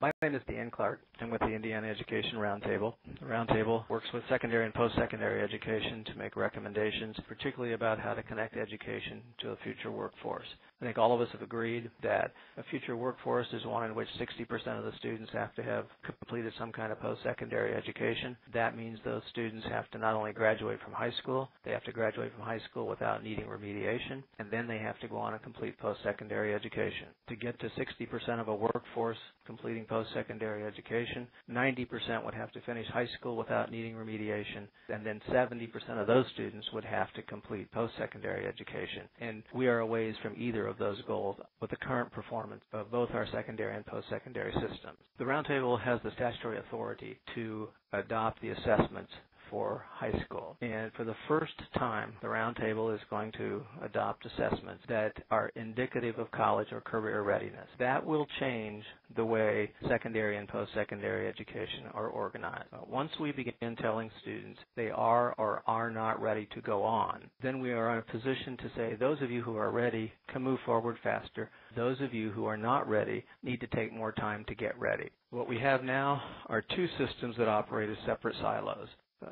My name is Dan Clark. I'm with the Indiana Education Roundtable. The Roundtable works with secondary and post-secondary education to make recommendations, particularly about how to connect education to a future workforce. I think all of us have agreed that a future workforce is one in which 60% of the students have to have completed some kind of post-secondary education. That means those students have to not only graduate from high school, they have to graduate from high school without needing remediation, and then they have to go on and complete post-secondary education. To get to 60% of a workforce completing post-secondary education, 90% would have to finish high school without needing remediation, and then 70% of those students would have to complete post-secondary education. And we are a ways from either of those goals with the current performance of both our secondary and post-secondary systems. The Roundtable has the statutory authority to adopt the assessments for high school. And for the first time, the Roundtable is going to adopt assessments that are indicative of college or career readiness. That will change the way secondary and post-secondary education are organized. Once we begin telling students they are or are not ready to go on, then we are in a position to say those of you who are ready can move forward faster. Those of you who are not ready need to take more time to get ready. What we have now are two systems that operate as separate silos.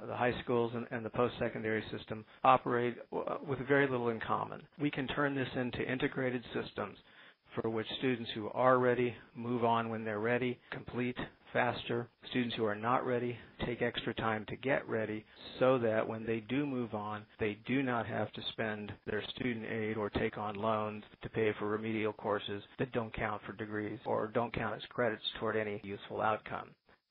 The high schools and the post-secondary system operate with very little in common. We can turn this into integrated systems for which students who are ready move on when they're ready, complete faster. Students who are not ready take extra time to get ready so that when they do move on, they do not have to spend their student aid or take on loans to pay for remedial courses that don't count for degrees or don't count as credits toward any useful outcome.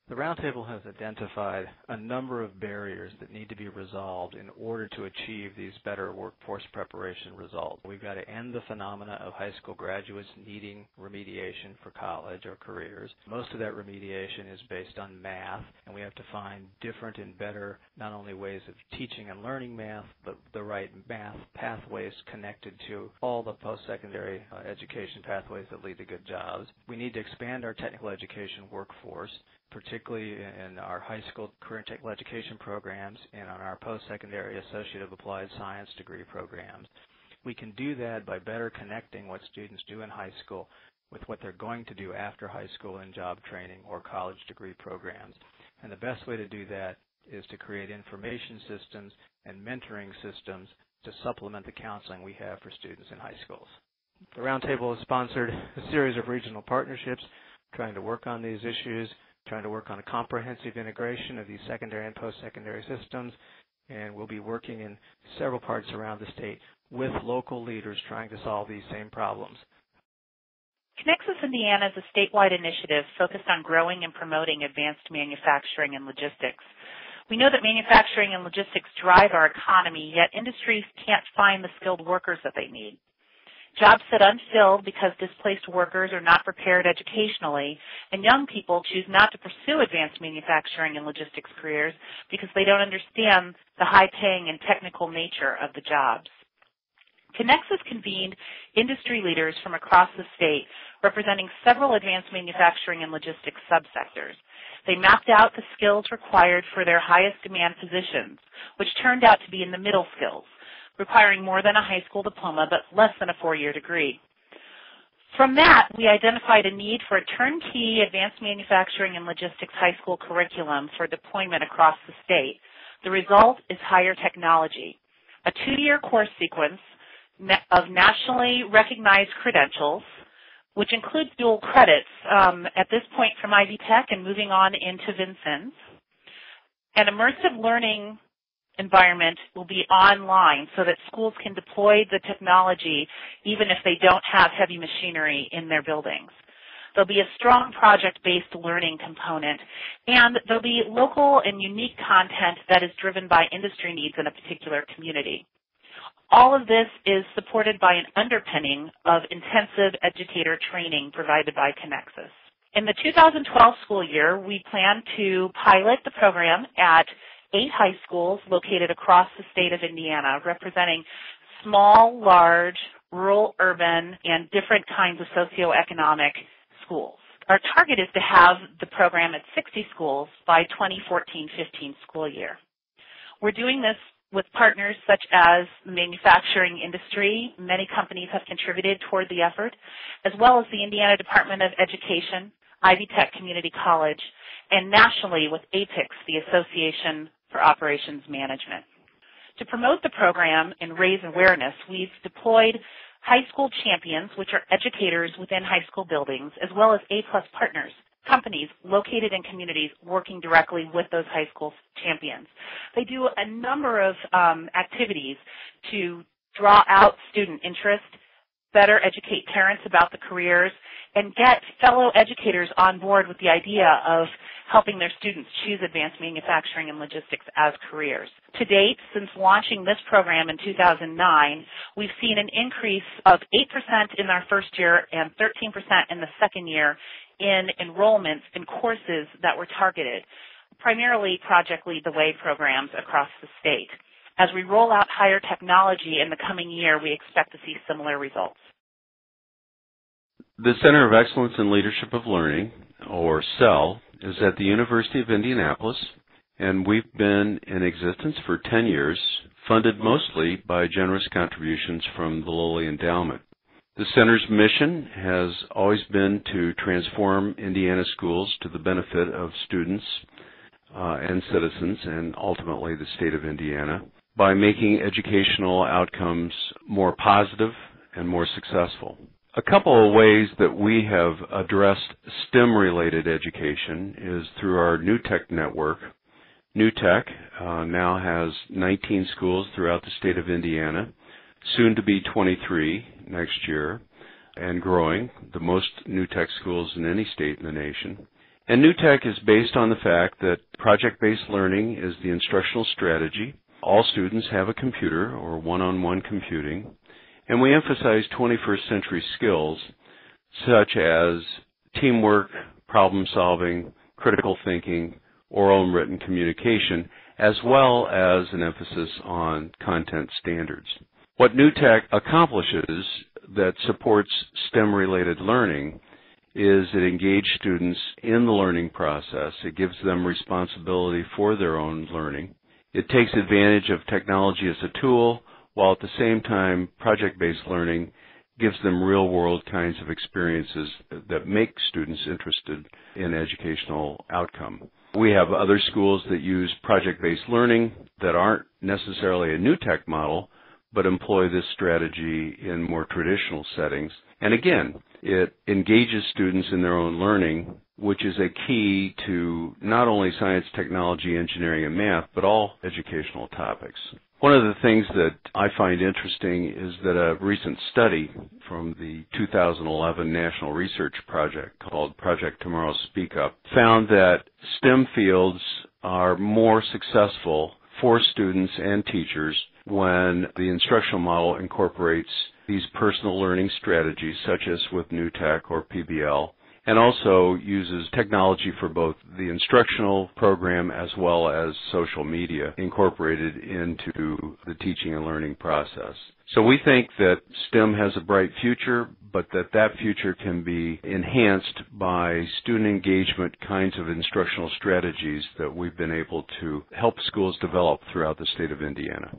The Roundtable has identified a number of barriers that need to be resolved in order to achieve these better workforce preparation results. We've got to end the phenomena of high school graduates needing remediation for college or careers. Most of that remediation is based on math, and we have to find different and better not only ways of teaching and learning math, but the right math pathways connected to all the post-secondary education pathways that lead to good jobs. We need to expand our technical education workforce, particularly in our high school career and technical education programs and on our post-secondary Associate of Applied Science degree programs. We can do that by better connecting what students do in high school with what they're going to do after high school in job training or college degree programs. And the best way to do that is to create information systems and mentoring systems to supplement the counseling we have for students in high schools. The Roundtable has sponsored a series of regional partnerships trying to work on these issues, trying to work on a comprehensive integration of these secondary and post-secondary systems, and we'll be working in several parts around the state with local leaders trying to solve these same problems. Connexus Indiana is a statewide initiative focused on growing and promoting advanced manufacturing and logistics. We know that manufacturing and logistics drive our economy, yet industries can't find the skilled workers that they need. Jobs sit unfilled because displaced workers are not prepared educationally, and young people choose not to pursue advanced manufacturing and logistics careers because they don't understand the high-paying and technical nature of the jobs. Connexus convened industry leaders from across the state representing several advanced manufacturing and logistics subsectors. They mapped out the skills required for their highest demand positions, which turned out to be in the middle skills, requiring more than a high school diploma but less than a 4-year degree. From that, we identified a need for a turnkey advanced manufacturing and logistics high school curriculum for deployment across the state. The result is higher technology, a 2-year course sequence of nationally recognized credentials, which includes dual credits at this point from Ivy Tech and moving on into Vincennes. An immersive learning environment will be online so that schools can deploy the technology even if they don't have heavy machinery in their buildings. There'll be a strong project-based learning component, and there'll be local and unique content that is driven by industry needs in a particular community. All of this is supported by an underpinning of intensive educator training provided by Connexus. In the 2012 school year, we plan to pilot the program at 8 high schools located across the state of Indiana, representing small, large, rural, urban, and different kinds of socioeconomic schools. Our target is to have the program at 60 schools by 2014-15 school year. We're doing this with partners such as the manufacturing industry. Many companies have contributed toward the effort, as well as the Indiana Department of Education, Ivy Tech Community College, and nationally with APICS, the Association for Operations Management. To promote the program and raise awareness, we've deployed high school champions, which are educators within high school buildings, as well as A-plus partners, companies located in communities working directly with those high school champions. They do a number of activities to draw out student interest, better educate parents about the careers, and get fellow educators on board with the idea of helping their students choose advanced manufacturing and logistics as careers. To date, since launching this program in 2009, we've seen an increase of 8% in our first year and 13% in the second year in enrollments in courses that were targeted, primarily Project Lead the Way programs across the state. As we roll out higher technology in the coming year, we expect to see similar results. The Center of Excellence in Leadership of Learning, or CEL, is at the University of Indianapolis, and we've been in existence for 10 years, funded mostly by generous contributions from the Lilly Endowment. The center's mission has always been to transform Indiana schools to the benefit of students and citizens, and ultimately the state of Indiana, by making educational outcomes more positive and more successful. A couple of ways that we have addressed STEM-related education is through our New Tech network. New Tech now has 19 schools throughout the state of Indiana, soon to be 23 next year, and growing, the most New Tech schools in any state in the nation. And New Tech is based on the fact that project-based learning is the instructional strategy. All students have a computer or one-on-one computing. And we emphasize 21st century skills such as teamwork, problem solving, critical thinking, oral and written communication, as well as an emphasis on content standards. What New Tech accomplishes that supports STEM-related learning is it engages students in the learning process. It gives them responsibility for their own learning. It takes advantage of technology as a tool, while at the same time, project-based learning gives them real-world kinds of experiences that make students interested in educational outcome. We have other schools that use project-based learning that aren't necessarily a New Tech model, but employ this strategy in more traditional settings. And again, it engages students in their own learning, which is a key to not only science, technology, engineering, and math, but all educational topics. One of the things that I find interesting is that a recent study from the 2011 National Research Project called Project Tomorrow Speak Up found that STEM fields are more successful for students and teachers when the instructional model incorporates these personal learning strategies, such as with New Tech or PBL, and also uses technology for both the instructional program as well as social media incorporated into the teaching and learning process. So we think that STEM has a bright future, but that future can be enhanced by student engagement kinds of instructional strategies that we've been able to help schools develop throughout the state of Indiana.